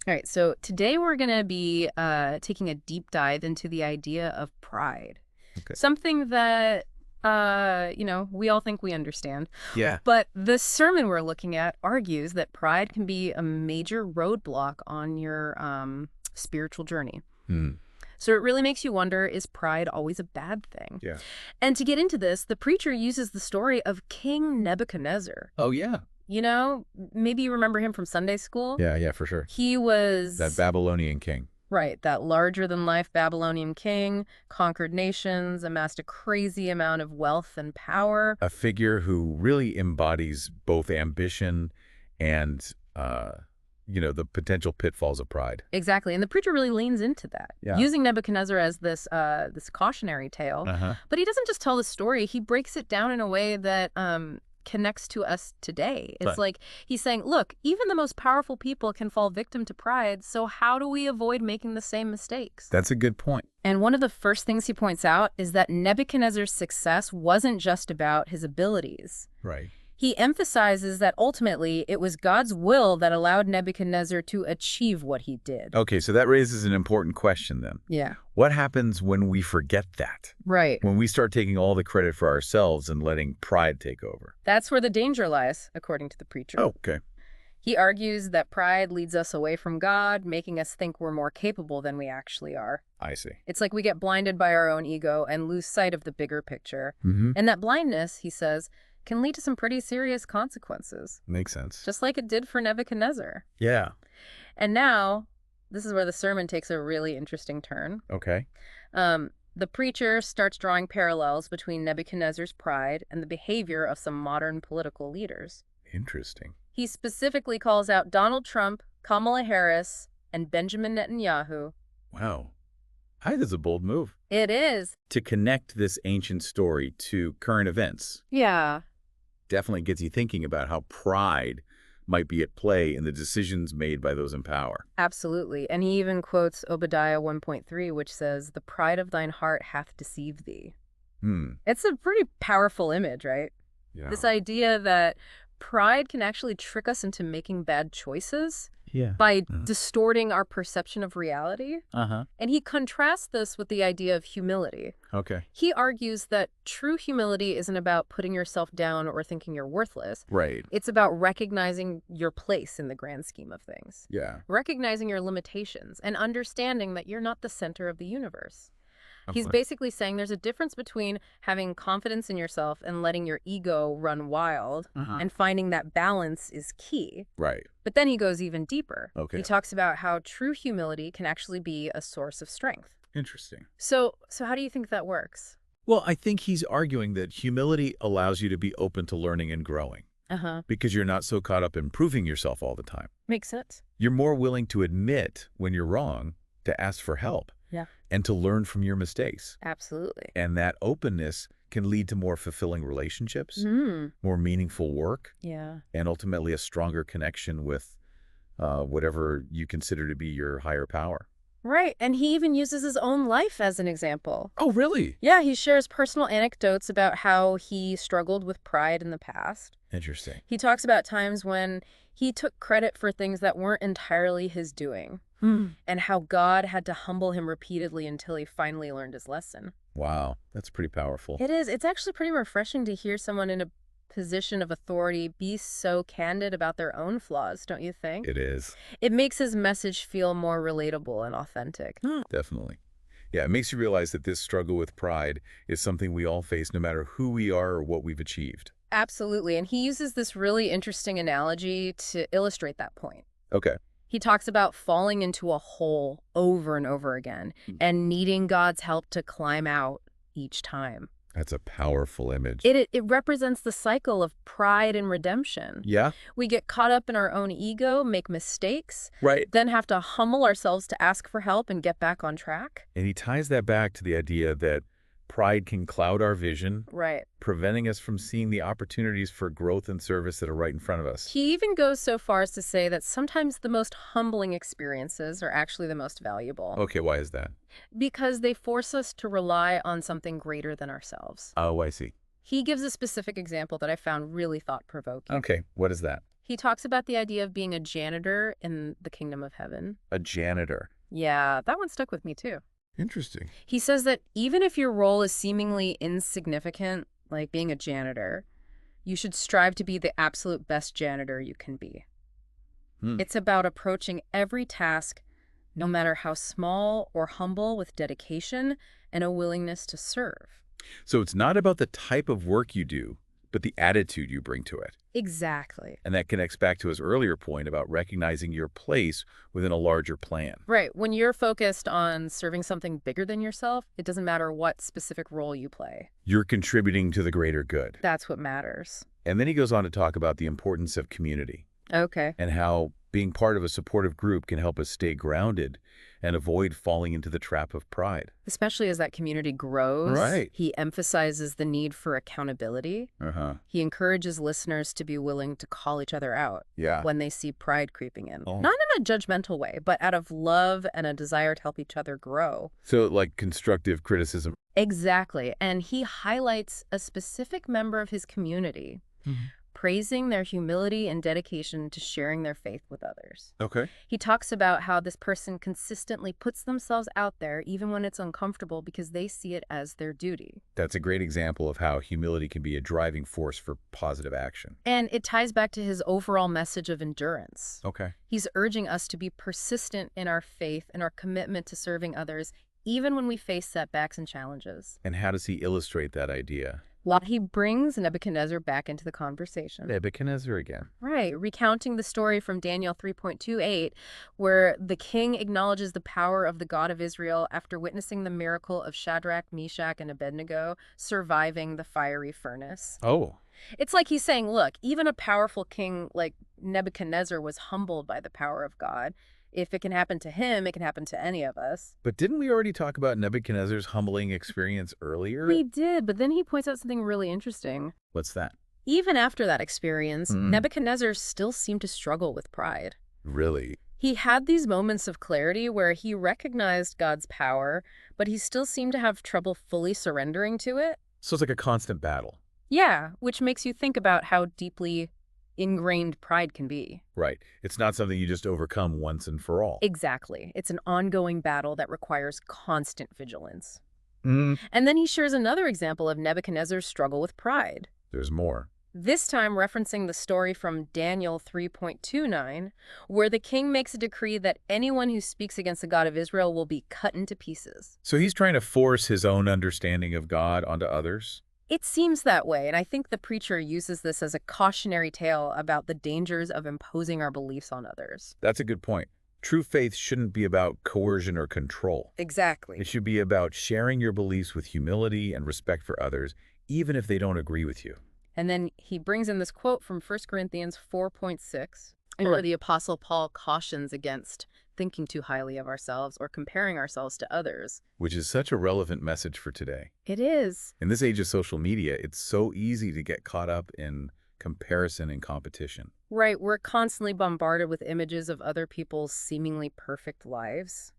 All right, so today we're going to be taking a deep dive into the idea of pride. Okay. Something that, we all think we understand. Yeah. But the sermon we're looking at argues that pride can be a major roadblock on your spiritual journey. Hmm. So it really makes you wonder, is pride always a bad thing? Yeah. And to get into this, the preacher uses the story of King Nebuchadnezzar. Oh, yeah. You know, maybe you remember him from Sunday school. Yeah, for sure. He was... That Babylonian king. Right, that larger-than-life Babylonian king, conquered nations, amassed a crazy amount of wealth and power. A figure who really embodies both ambition and, the potential pitfalls of pride. Exactly, and the preacher really leans into that, using Nebuchadnezzar as this cautionary tale. But he doesn't just tell the story, he breaks it down in a way that connects to us today. It's like he's saying, look, even the most powerful people can fall victim to pride, so how do we avoid making the same mistakes? That's a good point. And one of the first things he points out is that Nebuchadnezzar's success wasn't just about his abilities. Right. He emphasizes that ultimately it was God's will that allowed Nebuchadnezzar to achieve what he did. Okay, so that raises an important question then. Yeah. What happens when we forget that? Right. When we start taking all the credit for ourselves and letting pride take over? That's where the danger lies, according to the preacher. Oh, okay. He argues that pride leads us away from God, making us think we're more capable than we actually are. I see. It's like we get blinded by our own ego and lose sight of the bigger picture. And that blindness, he says, can lead to some pretty serious consequences. Makes sense. Just like it did for Nebuchadnezzar. Yeah. And now, this is where the sermon takes a really interesting turn. Okay. The preacher starts drawing parallels between Nebuchadnezzar's pride and the behavior of some modern political leaders. Interesting. He specifically calls out Donald Trump, Kamala Harris, and Benjamin Netanyahu. Wow. That is a bold move. It is. To connect this ancient story to current events. Yeah. Definitely gets you thinking about how pride might be at play in the decisions made by those in power. Absolutely. And he even quotes Obadiah 1.3, which says, "The pride of thine heart hath deceived thee." It's a pretty powerful image, right? Yeah. This idea that pride can actually trick us into making bad choices by distorting our perception of reality. And he contrasts this with the idea of humility. Okay. He argues that true humility isn't about putting yourself down or thinking you're worthless. Right. It's about recognizing your place in the grand scheme of things. Yeah. Recognizing your limitations and understanding that you're not the center of the universe. He's Okay. basically saying there's a difference between having confidence in yourself and letting your ego run wild, and finding that balance is key. Right. But then he goes even deeper. Okay. He talks about how true humility can actually be a source of strength. Interesting. So how do you think that works? Well, I think he's arguing that humility allows you to be open to learning and growing because you're not so caught up in proving yourself all the time. Makes sense. You're more willing to admit when you're wrong, to ask for help, and to learn from your mistakes. Absolutely. And that openness can lead to more fulfilling relationships, more meaningful work, Yeah. and ultimately a stronger connection with whatever you consider to be your higher power. Right. And he even uses his own life as an example. Oh, really? Yeah, he shares personal anecdotes about how he struggled with pride in the past. Interesting. He talks about times when he took credit for things that weren't entirely his doing, and how God had to humble him repeatedly until he finally learned his lesson. Wow, that's pretty powerful. It is. It's actually pretty refreshing to hear someone in a position of authority be so candid about their own flaws, don't you think? It is. It makes his message feel more relatable and authentic. Definitely. Yeah, it makes you realize that this struggle with pride is something we all face no matter who we are or what we've achieved. Absolutely. And he uses this really interesting analogy to illustrate that point. Okay. He talks about falling into a hole over and over again and needing God's help to climb out each time. That's a powerful image. It represents the cycle of pride and redemption. Yeah? We get caught up in our own ego, make mistakes, Right. then have to humble ourselves to ask for help and get back on track. And he ties that back to the idea that pride can cloud our vision, Right. preventing us from seeing the opportunities for growth and service that are right in front of us. He even goes so far as to say that sometimes the most humbling experiences are actually the most valuable. Okay, why is that? Because they force us to rely on something greater than ourselves. Oh, I see. He gives a specific example that I found really thought-provoking. Okay, what is that? He talks about the idea of being a janitor in the kingdom of heaven. A janitor. Yeah, that one stuck with me too. Interesting. He says that even if your role is seemingly insignificant, like being a janitor, you should strive to be the absolute best janitor you can be. It's about approaching every task, no matter how small or humble, with dedication and a willingness to serve. So it's not about the type of work you do, but the attitude you bring to it. Exactly. And that connects back to his earlier point about recognizing your place within a larger plan. Right. When you're focused on serving something bigger than yourself, it doesn't matter what specific role you play. You're contributing to the greater good. That's what matters. And then he goes on to talk about the importance of community. Okay. And how being part of a supportive group can help us stay grounded and avoid falling into the trap of pride. Especially as that community grows. Right. He emphasizes the need for accountability. He encourages listeners to be willing to call each other out when they see pride creeping in. Not in a judgmental way, but out of love and a desire to help each other grow. So like constructive criticism. Exactly. And he highlights a specific member of his community, praising their humility and dedication to sharing their faith with others. Okay. He talks about how this person consistently puts themselves out there even when it's uncomfortable because they see it as their duty. That's a great example of how humility can be a driving force for positive action. And it ties back to his overall message of endurance. Okay. He's urging us to be persistent in our faith and our commitment to serving others, even when we face setbacks and challenges. And how does he illustrate that idea? Well, he brings Nebuchadnezzar back into the conversation. Nebuchadnezzar again. Right, recounting the story from Daniel 3.28, where the king acknowledges the power of the God of Israel after witnessing the miracle of Shadrach, Meshach, and Abednego surviving the fiery furnace. Oh. It's like he's saying, look, even a powerful king like Nebuchadnezzar was humbled by the power of God. If it can happen to him, it can happen to any of us. But didn't we already talk about Nebuchadnezzar's humbling experience earlier? We did, but then he points out something really interesting. What's that? Even after that experience, Nebuchadnezzar still seemed to struggle with pride. Really? He had these moments of clarity where he recognized God's power, but he still seemed to have trouble fully surrendering to it. So it's like a constant battle. Yeah, which makes you think about how deeply ingrained pride can be. Right. It's not something you just overcome once and for all. Exactly. It's an ongoing battle that requires constant vigilance. And then he shares another example of Nebuchadnezzar's struggle with pride. There's more. This time referencing the story from Daniel 3.29, where the king makes a decree that anyone who speaks against the God of Israel will be cut into pieces. So he's trying to force his own understanding of God onto others? It seems that way, and I think the preacher uses this as a cautionary tale about the dangers of imposing our beliefs on others. That's a good point. True faith shouldn't be about coercion or control. Exactly. It should be about sharing your beliefs with humility and respect for others, even if they don't agree with you. And then he brings in this quote from 1 Corinthians 4.6, where the Apostle Paul cautions against thinking too highly of ourselves or comparing ourselves to others. Which is such a relevant message for today. It is. In this age of social media, it's so easy to get caught up in comparison and competition. Right. We're constantly bombarded with images of other people's seemingly perfect lives,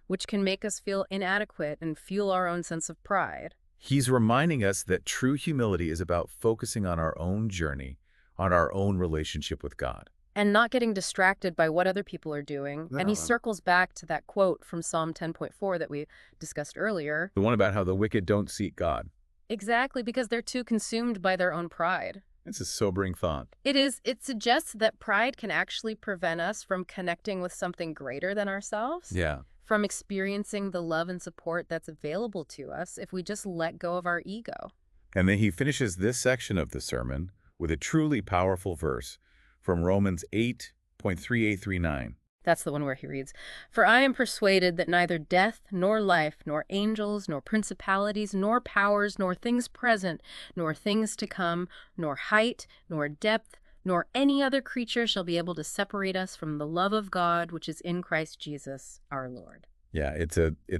which can make us feel inadequate and fuel our own sense of pride. He's reminding us that true humility is about focusing on our own journey, on our own relationship with God. And not getting distracted by what other people are doing. And he circles back to that quote from Psalm 10.4 that we discussed earlier. The one about how the wicked don't seek God. Exactly, because they're too consumed by their own pride. It's a sobering thought. It is. It suggests that pride can actually prevent us from connecting with something greater than ourselves. Yeah. From experiencing the love and support that's available to us if we just let go of our ego. And then he finishes this section of the sermon with a truly powerful verse from Romans 8:3839. That's the one where he reads, "For I am persuaded that neither death, nor life, nor angels, nor principalities, nor powers, nor things present, nor things to come, nor height, nor depth, nor any other creature shall be able to separate us from the love of God, which is in Christ Jesus, our Lord." Yeah, it's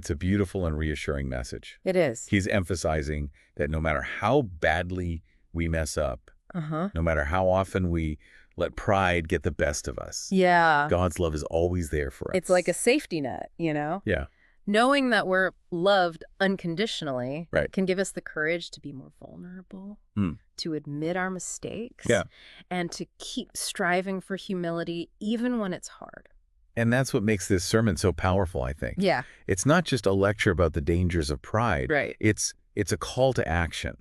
a beautiful and reassuring message. It is. He's emphasizing that no matter how badly we mess up, no matter how often we let pride get the best of us, yeah, God's love is always there for us. It's like a safety net, you know? Yeah. Knowing that we're loved unconditionally can give us the courage to be more vulnerable, to admit our mistakes, and to keep striving for humility even when it's hard. And that's what makes this sermon so powerful, I think. Yeah. It's not just a lecture about the dangers of pride. Right. It's a call to action,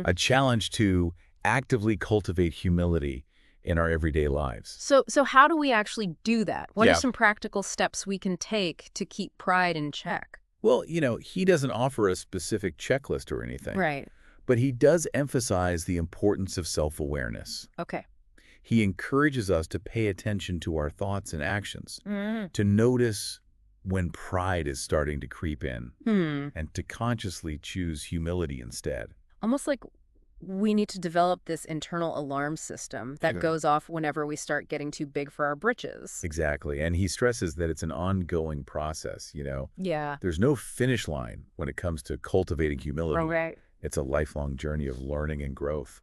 a challenge to actively cultivate humility in our everyday lives. So how do we actually do that? What are some practical steps we can take to keep pride in check? Well, he doesn't offer a specific checklist or anything. Right. But he does emphasize the importance of self-awareness. Okay. He encourages us to pay attention to our thoughts and actions, to notice when pride is starting to creep in, and to consciously choose humility instead. Almost like we need to develop this internal alarm system that goes off whenever we start getting too big for our britches. Exactly. And he stresses that it's an ongoing process, Yeah. There's no finish line when it comes to cultivating humility. Right. It's a lifelong journey of learning and growth.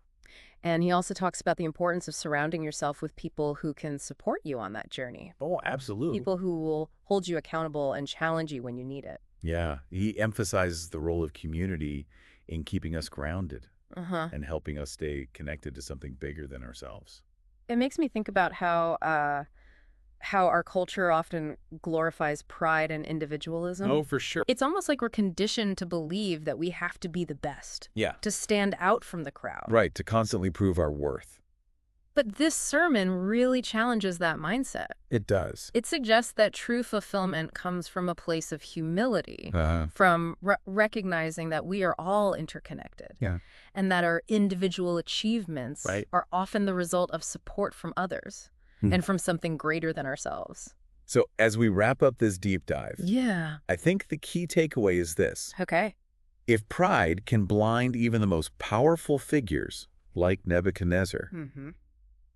And he also talks about the importance of surrounding yourself with people who can support you on that journey. Oh, absolutely. People who will hold you accountable and challenge you when you need it. Yeah. He emphasizes the role of community in keeping us grounded. And helping us stay connected to something bigger than ourselves. It makes me think about how our culture often glorifies pride and individualism. Oh, for sure. It's almost like we're conditioned to believe that we have to be the best. Yeah. To stand out from the crowd. Right, to constantly prove our worth. But this sermon really challenges that mindset. It does. It suggests that true fulfillment comes from a place of humility, from recognizing that we are all interconnected, and that our individual achievements are often the result of support from others and from something greater than ourselves. So as we wrap up this deep dive, I think the key takeaway is this. Okay. If pride can blind even the most powerful figures, like Nebuchadnezzar,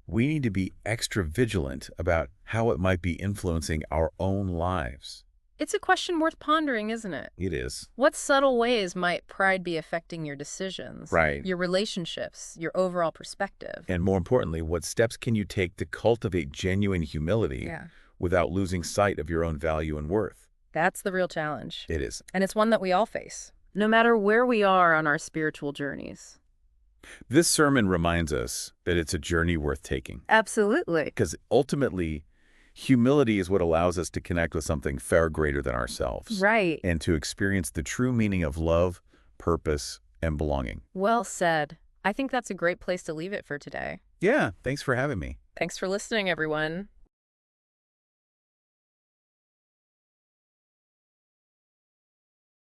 we need to be extra vigilant about how it might be influencing our own lives. It's a question worth pondering, isn't it? It is. What subtle ways might pride be affecting your decisions? Right. Your relationships, your overall perspective? And more importantly, what steps can you take to cultivate genuine humility without losing sight of your own value and worth? That's the real challenge. It is. And it's one that we all face, no matter where we are on our spiritual journeys. This sermon reminds us that it's a journey worth taking. Absolutely. Because ultimately, humility is what allows us to connect with something far greater than ourselves. Right. And to experience the true meaning of love, purpose, and belonging. Well said. I think that's a great place to leave it for today. Yeah, thanks for having me. Thanks for listening, everyone.